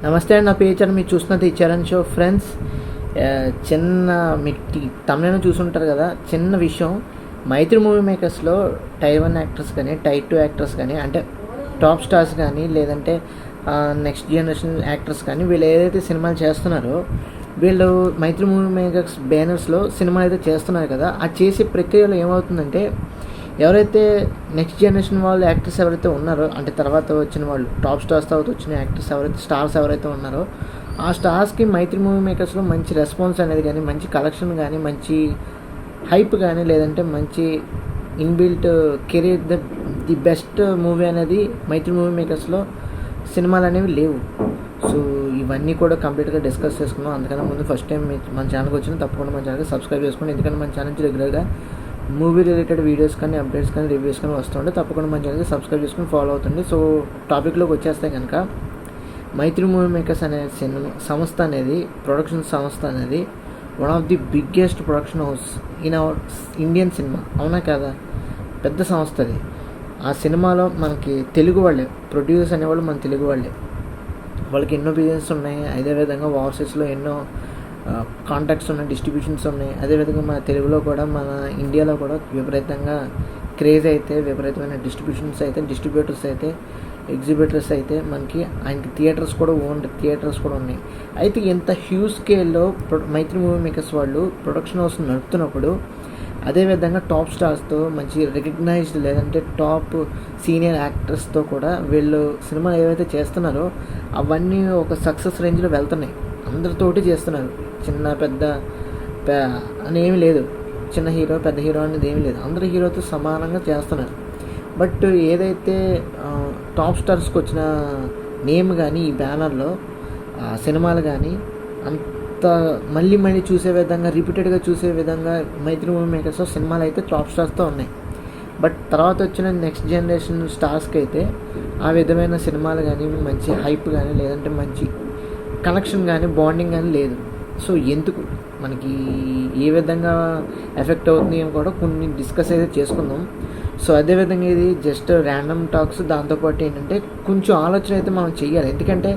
నమస్తే అండి, నా పేరు మీరు చూస్తున్నది చరణ్ షో. ఫ్రెండ్స్, చిన్న మీకు తమిళ చూసుంటారు కదా. చిన్న విషయం, మైత్రి మూవీ మేకర్స్లో టైర్ 1 యాక్టర్స్ కానీ టైర్ 2 యాక్టర్స్ కానీ, అంటే టాప్ స్టార్స్ కానీ లేదంటే నెక్స్ట్ జనరేషన్ యాక్టర్స్ కానీ, వీళ్ళు ఏదైతే సినిమాలు చేస్తున్నారో వీళ్ళు మైత్రి మూవీ మేకర్స్ బ్యానర్స్లో సినిమాలు అయితే చేస్తున్నారు కదా. ఆ చేసే ప్రక్రియలో ఏమవుతుందంటే, ఎవరైతే నెక్స్ట్ జనరేషన్ వాళ్ళు యాక్టర్స్ ఎవరైతే ఉన్నారో, అంటే తర్వాత వచ్చిన వాళ్ళు టాప్ స్టార్స్ తర్వాత వచ్చిన యాక్టర్స్ ఎవరైతే ఉన్నారో, ఆ స్టార్స్కి మైత్రి మూవీ మేకర్స్లో మంచి రెస్పాన్స్ అనేది కానీ, మంచి కలెక్షన్ కానీ, మంచి హైప్ కానీ, లేదంటే మంచి inbuilt career the best movie అనేది మైత్రి మూవీ మేకర్స్లో సినిమాలు అనేవి లేవు. సో ఇవన్నీ కూడా కంప్లీట్గా డిస్కస్ చేసుకున్నాం. అందుకని ముందు ఫస్ట్ టైం మన ఛానల్కి వచ్చిన తప్పకుండా మన ఛానల్కి సబ్స్క్రైబ్ చేసుకోండి. ఎందుకంటే మన ఛానల్ నుంచి రెగ్యులర్గా మూవీ రిలేటెడ్ వీడియోస్ కానీ, అప్డేట్స్ కానీ, రివ్యూస్ కానీ వస్తుంటే తప్పకుండా మన ఛానల్కి సబ్స్క్రైబ్ చేసుకుని ఫాలో అవుతుంది. సో టాపిక్లోకి వచ్చేస్తే కనుక, మైత్రి మూవీ మేకర్స్ అనే సంస్థ అనేది, ప్రొడక్షన్ సంస్థ అనేది one of the biggest production house in our Indian cinema. అవునా కదా? పెద్ద సంస్థ అది. ఆ సినిమాలో మనకి తెలుగు వాళ్ళే ప్రొడ్యూసర్స్ అనేవాళ్ళు, మన తెలుగు వాళ్ళే. వాళ్ళకి ఎన్నో బిజినెస్ ఉన్నాయి. అదేవిధంగా ఓవర్సీస్లో ఎన్నో కాంటాక్ట్స్ ఉన్నాయి, డిస్ట్రిబ్యూషన్స్ ఉన్నాయి. అదేవిధంగా మన తెలుగులో కూడా, మన ఇండియాలో కూడా విపరీతంగా క్రేజ్ అయితే, విపరీతమైన డిస్ట్రిబ్యూటర్స్ అయితే, ఎగ్జిబిటర్స్ అయితే మనకి ఆయనకి థియేటర్స్ కూడా ఉన్నాయి. అయితే ఇంత హ్యూజ్ స్కేల్లో మైత్రి మూవీ మేకర్స్ వాళ్ళు ప్రొడక్షన్ హౌస్ నడుపుతున్నప్పుడు, అదేవిధంగా టాప్ స్టార్స్తో, మంచి రికగ్నైజ్డ్ లేదంటే టాప్ సీనియర్ యాక్టర్స్తో కూడా వీళ్ళు సినిమాలు ఏవైతే చేస్తున్నారో అవన్నీ ఒక సక్సెస్ రేంజ్లో వెళ్తున్నాయి. అందరితోటి చేస్తున్నారు. చిన్న పెద్ద అని ఏమీ లేదు, చిన్న హీరో పెద్ద హీరో అనేది ఏమీ లేదు, అందరు హీరోతో సమానంగా చేస్తున్నారు. బట్ ఏదైతే టాప్ స్టార్స్కి వచ్చిన నేమ్ కానీ, ఈ బ్యానర్లో సినిమాలు కానీ అంత మళ్ళీ చూసే విధంగా, రిపీటెడ్గా చూసే విధంగా మైత్రి మూవీ మేకర్స్లో సినిమాలు అయితే టాప్ స్టార్స్తో ఉన్నాయి. బట్ తర్వాత వచ్చిన నెక్స్ట్ జనరేషన్ స్టార్స్కి అయితే ఆ విధమైన సినిమాలు కానీ, మంచి హైప్ కానీ, లేదంటే మంచి కనెక్షన్ కానీ, బాండింగ్ కానీ లేదు. సో ఎందుకు మనకి ఏ విధంగా ఎఫెక్ట్ అవుతుంది అని కూడా కొన్ని డిస్కస్ అయితే చేసుకుందాం. సో అదేవిధంగా ఇది జస్ట్ ర్యాండమ్ టాక్స్. దాంతోపాటు ఏంటంటే కొంచెం ఆలోచన అయితే మనం చెయ్యాలి. ఎందుకంటే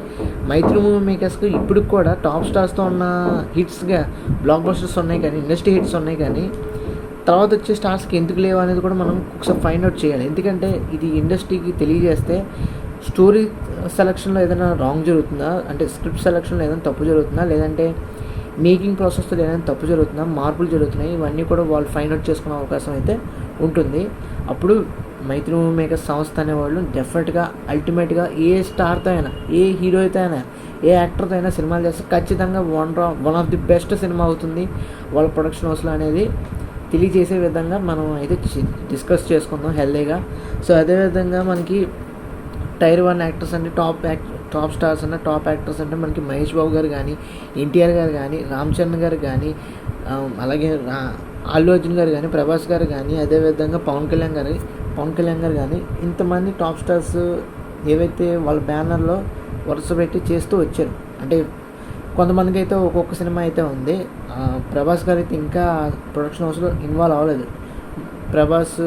మైత్రి మూవీ మేకర్స్కి ఇప్పుడు కూడా టాప్ స్టార్స్తో ఉన్న హిట్స్గా బ్లాక్ బస్టర్స్ ఉన్నాయి కానీ, ఇండస్ట్రీ హిట్స్ ఉన్నాయి కానీ, తర్వాత వచ్చే స్టార్స్కి ఎందుకు లేవు అనేది కూడా మనం ఒకసారి ఫైండ్ అవుట్ చేయాలి. ఎందుకంటే ఇది ఇండస్ట్రీకి తెలియజేస్తే, స్టోరీ సెలక్షన్లో ఏదైనా రాంగ్ జరుగుతుందా, అంటే స్క్రిప్ట్ సెలక్షన్లో ఏదైనా తప్పు జరుగుతుందా, లేదంటే మేకింగ్ ప్రాసెస్లో ఏదైనా తప్పు జరుగుతుందా, మార్పులు జరుగుతున్నాయి, ఇవన్నీ కూడా వాళ్ళు ఫైండ్ అవుట్ చేసుకునే అవకాశం అయితే ఉంటుంది. అప్పుడు మైత్రి మూవీ మేకర్స్ సంస్థ అనేవాళ్ళు డెఫినెట్గా అల్టిమేట్గా ఏ స్టార్తో అయినా, ఏ హీరోతో అయినా, ఏ యాక్టర్తో అయినా సినిమాలు చేస్తే ఖచ్చితంగా one of the best cinema అవుతుంది వాళ్ళ ప్రొడక్షన్ హౌస్లో అనేది తెలియజేసే విధంగా మనం అయితే డిస్కస్ చేసుకుందాం హెల్దీగా. సో అదేవిధంగా మనకి టైర్ 1 యాక్టర్స్ అంటే టాప్ స్టార్స్ అంటే, టాప్ యాక్టర్స్ అంటే మనకి మహేష్ బాబు గారు కానీ, ఎన్టీఆర్ గారు కానీ, రామ్ చరణ్ గారు కానీ, అలాగే అల్లు అర్జున్ గారు కానీ, ప్రభాస్ గారు కానీ, అదేవిధంగా పవన్ కళ్యాణ్ గారు కానీ, ఇంతమంది టాప్ స్టార్స్ ఏవైతే వాళ్ళ బ్యానర్లో వరుస పెట్టి చేస్తూ వచ్చారు. అంటే కొంతమందికి అయితే ఒక్కొక్క సినిమా అయితే ఉంది. ప్రభాస్ గారు అయితే ఇంకా ప్రొడక్షన్ హౌస్లో ఇన్వాల్వ్ అవ్వలేదు. ప్రభాస్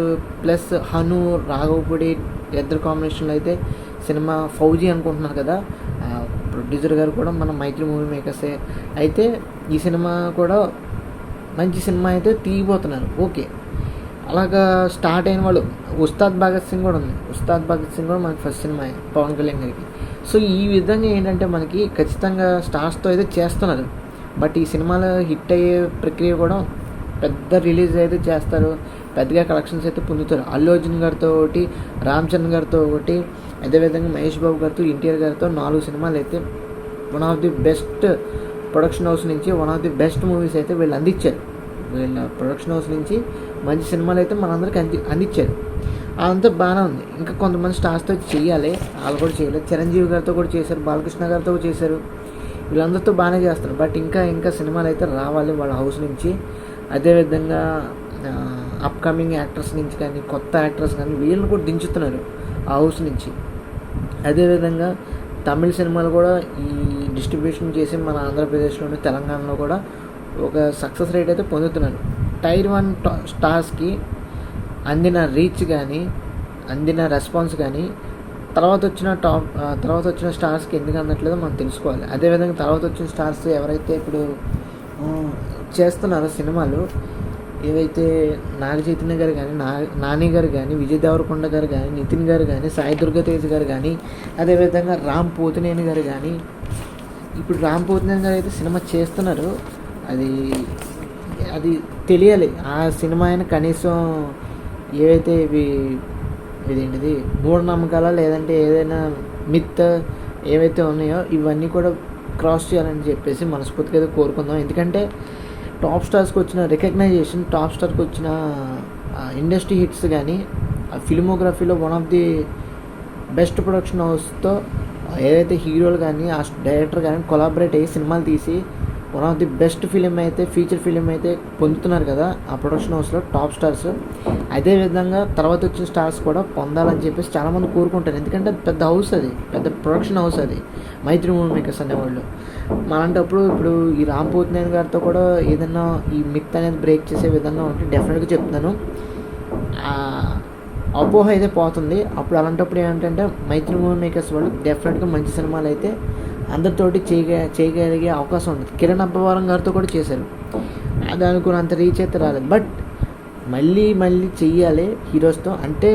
ప్లస్ హను, రాఘవపూడి ఇద్దరు కాంబినేషన్లో అయితే సినిమా ఫౌజీ అనుకుంటున్నారు కదా. ప్రొడ్యూసర్ గారు కూడా మన మైత్రి మూవీ మేకర్సే. అయితే ఈ సినిమా కూడా మంచి సినిమా అయితే తీయబోతున్నారు. ఓకే, అలాగా స్టార్ట్ అయిన వాళ్ళు ఉస్తాద్ భగత్ సింగ్ కూడా ఉంది. ఉస్తాద్ భగత్ సింగ్ కూడా మనకి ఫస్ట్ సినిమా పవన్ కళ్యాణ్ గారికి. సో ఈ విధంగా ఏంటంటే మనకి ఖచ్చితంగా స్టార్స్తో అయితే చేస్తున్నారు. బట్ ఈ సినిమాలో హిట్ అయ్యే ప్రక్రియ కూడా పెద్ద రిలీజ్ అయితే చేస్తారు, పెద్దగా కలెక్షన్స్ అయితే పొందుతారు. అల్లు అర్జున్ గారితో ఒకటి, రామ్ చరణ్ గారితో ఒకటి, అదేవిధంగా మహేష్ బాబు గారితో, ఎన్టీఆర్ గారితో 4 సినిమాలు అయితే one of the best production house నుంచి one of the best movies అయితే వీళ్ళు అందించారు. వీళ్ళ ప్రొడక్షన్ హౌస్ నుంచి మంచి సినిమాలు అయితే మనందరికీ అందించారు. అదంతా బాగానే ఉంది. ఇంకా కొంతమంది స్టార్స్తో చేయాలి, వాళ్ళు కూడా చేయలేదు. చిరంజీవి గారితో కూడా చేశారు, బాలకృష్ణ గారితో కూడా చేశారు. వీళ్ళందరితో బాగానే చేస్తారు. బట్ ఇంకా సినిమాలు అయితే రావాలి వాళ్ళ హౌస్ నుంచి. అదేవిధంగా అప్కమింగ్ యాక్టర్స్ నుంచి కానీ, కొత్త యాక్టర్స్ కానీ, వీళ్ళని కూడా దించుతున్నారు ఆ హౌస్ నుంచి. అదేవిధంగా తమిళ సినిమాలు కూడా ఈ డిస్ట్రిబ్యూషన్ చేసి మన ఆంధ్రప్రదేశ్లోని, తెలంగాణలో కూడా ఒక సక్సెస్ రేట్ అయితే పొందుతున్నారు. టైర్ 1 స్టార్స్కి అందిన రీచ్ కానీ, అందిన రెస్పాన్స్ కానీ తర్వాత వచ్చిన స్టార్స్కి ఎందుకు అందట్లేదో మనం తెలుసుకోవాలి. అదేవిధంగా తర్వాత వచ్చిన స్టార్స్ ఎవరైతే ఇప్పుడు చేస్తున్నారో సినిమాలు, ఏవైతే నాగ చైతన్య గారు కానీ, నాని గారు కానీ, విజయ్ దేవరకొండ గారు కానీ, నితిన్ గారు కానీ, సాయి దుర్గతేజ్ గారు కానీ, అదేవిధంగా రామ్ పోతినేని గారు కానీ, ఇప్పుడు రామ్ పోతినేని గారు అయితే సినిమా చేస్తున్నారు. అది తెలియాలి. ఆ సినిమా అయినా కనీసం ఏవైతే ఇదేంటిది మూఢనమ్మకాల లేదంటే ఏదైనా మిత్ ఏవైతే ఉన్నాయో ఇవన్నీ కూడా క్రాస్ చేయాలని చెప్పేసి మనస్ఫూర్తిగా అయితే కోరుకుందాం. ఎందుకంటే టాప్ స్టార్స్కి వచ్చిన రికగ్నైజేషన్, టాప్ స్టార్కి వచ్చిన ఇండస్ట్రీ హిట్స్ కానీ, ఫిల్మోగ్రఫీలో one of the best production హౌస్తో ఏదైతే హీరోలు కానీ ఆ డైరెక్టర్ కానీ కొలాబరేట్ అయ్యి సినిమాలు తీసి one of the best film అయితే, ఫీచర్ ఫిలిం అయితే పొందుతున్నారు కదా ఆ ప్రొడక్షన్ హౌస్లో టాప్ స్టార్స్. అదేవిధంగా తర్వాత వచ్చిన స్టార్స్ కూడా పొందాలని చెప్పేసి చాలామంది కోరుకుంటారు. ఎందుకంటే పెద్ద హౌస్, అది పెద్ద ప్రొడక్షన్ హౌస్, అది మైత్రి మూవీ మేకర్స్ అనేవాళ్ళు. అలాంటప్పుడు ఇప్పుడు ఈ రామ్ పోతినేని గారితో కూడా ఏదన్నా ఈ మిత్ అనేది బ్రేక్ చేసే విధంగా ఉంటే డెఫినెట్గా చెప్తున్నాను అపోహ అయితే పోతుంది. అప్పుడు అలాంటప్పుడు ఏంటంటే మైత్రి మూవీ మేకర్స్ వాళ్ళు డెఫినెట్గా మంచి సినిమాలు అయితే అందరితోటి చేయగలిగే అవకాశం ఉంటుంది. కిరణ్ అబ్బవరం గారితో కూడా చేశారు, అది అనుకున్నంత రీచ్ అయితే రాలేదు. బట్ మళ్ళీ చెయ్యాలి హీరోస్తో. అంటే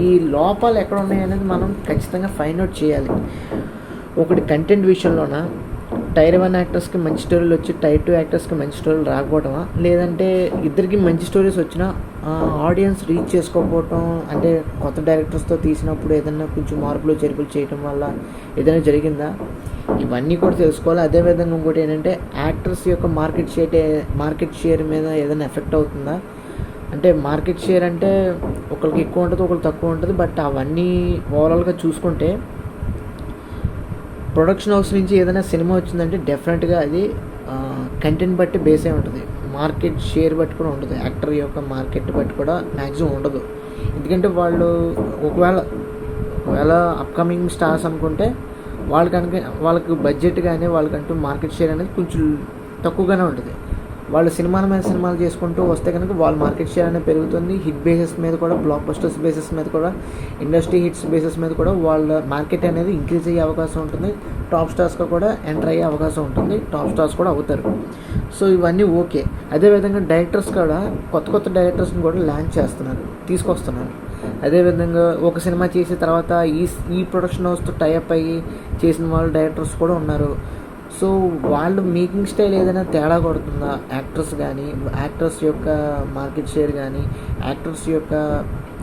ఈ లోపాలు ఎక్కడ ఉన్నాయి అనేది మనం ఖచ్చితంగా ఫైండ్ అవుట్ చేయాలి. ఒకటి కంటెంట్ విషయంలోన టైర్ 1 యాక్టర్స్కి మంచి స్టోరీలు వచ్చి టైర్ 2 యాక్టర్స్కి మంచి స్టోరీలు రాకపోవటమా, లేదంటే ఇద్దరికి మంచి స్టోరీస్ వచ్చినా ఆడియన్స్ రీచ్ చేసుకోకపోవటం, అంటే కొత్త డైరెక్టర్స్తో తీసినప్పుడు ఏదైనా కొంచెం మార్పులు చేర్పులు చేయటం వల్ల ఏదైనా జరిగిందా, ఇవన్నీ కూడా తెలుసుకోవాలి. అదేవిధంగా ఇంకోటి ఏంటంటే యాక్టర్స్ యొక్క మార్కెట్ షేర్ మీద ఏదైనా ఎఫెక్ట్ అవుతుందా, అంటే మార్కెట్ షేర్ అంటే ఒకరికి ఎక్కువ ఉంటుంది, ఒకరికి తక్కువ ఉంటుంది. బట్ అవన్నీ ఓవరాల్గా చూసుకుంటే ప్రొడక్షన్ హౌస్ నుంచి ఏదైనా సినిమా వచ్చిందంటే డెఫినెట్గా అది కంటెంట్ బట్టి బేస్ అయి ఉంటుంది, మార్కెట్ షేర్ బట్టి కూడా ఉంటుంది. యాక్టర్ యొక్క మార్కెట్ బట్టి కూడా మ్యాక్సిమం ఉండదు. ఎందుకంటే వాళ్ళు ఒకవేళ అప్కమింగ్ స్టార్స్ అనుకుంటే వాళ్ళకి బడ్జెట్ కానీ వాళ్ళకంటూ మార్కెట్ షేర్ అనేది కొంచెం తక్కువగానే ఉంటుంది. వాళ్ళు సినిమాల మీద సినిమాలు చేసుకుంటూ వస్తే కనుక వాళ్ళ మార్కెట్ షేర్ అనేది పెరుగుతుంది. హిట్ బేసిస్ మీద కూడా, బ్లాక్ బస్టర్స్ బేసిస్ మీద కూడా, ఇండస్ట్రీ హిట్స్ బేసిస్ మీద కూడా వాళ్ళ మార్కెట్ అనేది ఇంక్రీజ్ అయ్యే అవకాశం ఉంటుంది. టాప్ స్టార్స్గా కూడా ఎంటర్ అయ్యే అవకాశం ఉంటుంది, టాప్ స్టార్స్ కూడా అవుతారు. సో ఇవన్నీ ఓకే. అదేవిధంగా డైరెక్టర్స్ కూడా కొత్త డైరెక్టర్స్ని కూడా లాంచ్ తీసుకొస్తున్నారు. అదేవిధంగా ఒక సినిమా చేసిన తర్వాత ఈ ప్రొడక్షన్ హౌస్తో టైఅప్ అయ్యి చేసిన వాళ్ళు డైరెక్టర్స్ కూడా ఉన్నారు. సో వాళ్ళు మేకింగ్ స్టైల్ ఏదైనా తేడా కొడుతుందా, యాక్టర్స్ యొక్క మార్కెట్ షేర్ కానీ, యాక్టర్స్ యొక్క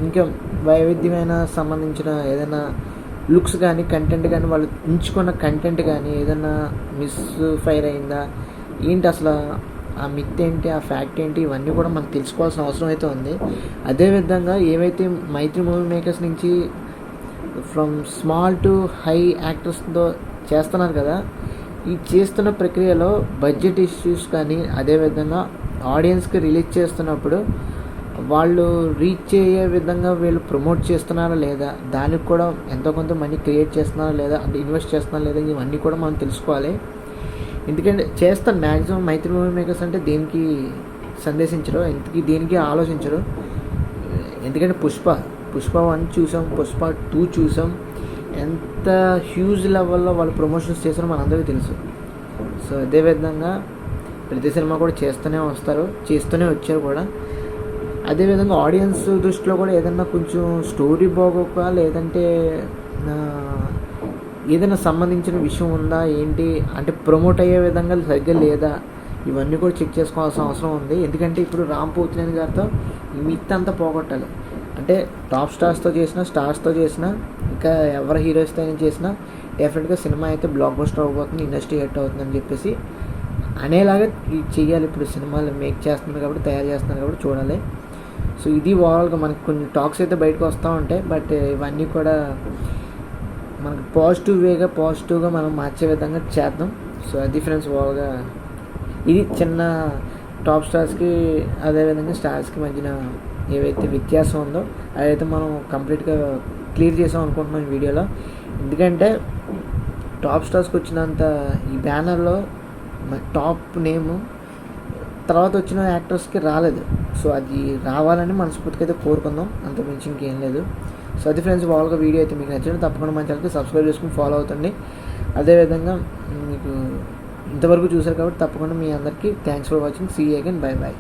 ఇంకా వైవిధ్యమైన సంబంధించిన ఏదైనా లుక్స్ కానీ, కంటెంట్ కానీ, వాళ్ళు ఎంచుకున్న కంటెంట్ కానీ ఏదైనా మిస్ ఫైర్ అయిందా ఏంటి, అసలు ఆ మిత్ ఏంటి, ఆ ఫ్యాక్ట్ ఏంటి, ఇవన్నీ కూడా మనం తెలుసుకోవాల్సిన అవసరం అయితే ఉంది. అదేవిధంగా ఏవైతే మైత్రి మూవీ మేకర్స్ నుంచి ఫ్రమ్ స్మాల్ టు హై యాక్టర్స్తో చేస్తున్నారు కదా, ఈ చేస్తున్న ప్రక్రియలో బడ్జెట్ ఇష్యూస్ కానీ, అదేవిధంగా ఆడియన్స్కి రిలీజ్ చేస్తున్నప్పుడు వాళ్ళు రీచ్ అయ్యే విధంగా వీళ్ళు ప్రమోట్ చేస్తున్నారా లేదా, దానికి కూడా ఎంతో కొంత మనీ క్రియేట్ చేస్తున్నారా లేదా, అంటే ఇన్వెస్ట్ చేస్తున్నారా లేదా, ఇవన్నీ కూడా మనం తెలుసుకోవాలి. ఎందుకంటే మ్యాక్సిమం మైత్రి మూవీ మేకర్స్ అంటే దేనికి సందేశించరు, దేనికి ఆలోచించరు. ఎందుకంటే పుష్ప 1 చూసాం, పుష్ప 2 చూసాం, ఎంత హ్యూజ్ లెవెల్లో వాళ్ళు ప్రమోషన్స్ చేస్తారో మనందరికీ తెలుసు. సో అదేవిధంగా ప్రతి సినిమా కూడా చేస్తూనే వచ్చారు కూడా. అదేవిధంగా ఆడియన్స్ దృష్టిలో కూడా ఏదన్నా కొంచెం స్టోరీ బాగోక, లేదంటే ఏదైనా సంబంధించిన విషయం ఉందా ఏంటి, అంటే ప్రమోట్ అయ్యే విధంగా సరిగ్గా లేదా, ఇవన్నీ కూడా చెక్ చేసుకోవాల్సిన అవసరం ఉంది. ఎందుకంటే ఇప్పుడు రామ్ పోతినేని గారితో ఈ మిత్ అంతా పోగొట్టాలి. అంటే టాప్ స్టార్స్తో చేసినా ఇంకా ఎవరి హీరోస్తో చేసినా డెఫినెట్గా సినిమా అయితే బ్లాక్ బస్టర్ అవ్వబోతుంది, ఇండస్ట్రీ హిట్ అవుతుందని చెప్పేసి అనేలాగా చెయ్యాలి. ఇప్పుడు సినిమాలు మేక్ చేస్తున్నారు కాబట్టి, తయారు చేస్తున్నారు కాబట్టి చూడాలి. సో ఇది ఓవరాల్గా మనకి కొన్ని టాక్స్ అయితే బయటకు వస్తూ ఉంటాయి. బట్ ఇవన్నీ కూడా మనకు పాజిటివ్గా మనం మార్చే విధంగా చేద్దాం. సో అది ఫ్రెండ్స్, ఓవరాల్గా ఇది చిన్న టాప్ స్టార్స్కి అదేవిధంగా స్టార్స్కి మధ్యన ఏవైతే వ్యత్యాసం ఉందో అదైతే మనం కంప్లీట్గా క్లియర్ చేసాం అనుకుంటున్నాం ఈ వీడియోలో. ఎందుకంటే టాప్ స్టార్స్కి వచ్చినంత ఈ బ్యానర్లో టాప్ నేము తర్వాత వచ్చిన యాక్టర్స్కి రాలేదు. సో అది రావాలని మనస్ఫూర్తిగా అయితే కోరుకుందాం, అంతకుమించి ఇంకేం లేదు. సో అది ఫ్రెండ్స్ వాళ్ళకి వీడియో అయితే మీకు నచ్చింది తప్పకుండా మన ఛానల్కి సబ్స్క్రైబ్ చేసుకుని ఫాలో అవుతుంది. అదేవిధంగా మీకు ఇంతవరకు చూసారు కాబట్టి తప్పకుండా మీ అందరికీ thanks for watching. See you again. Bye bye.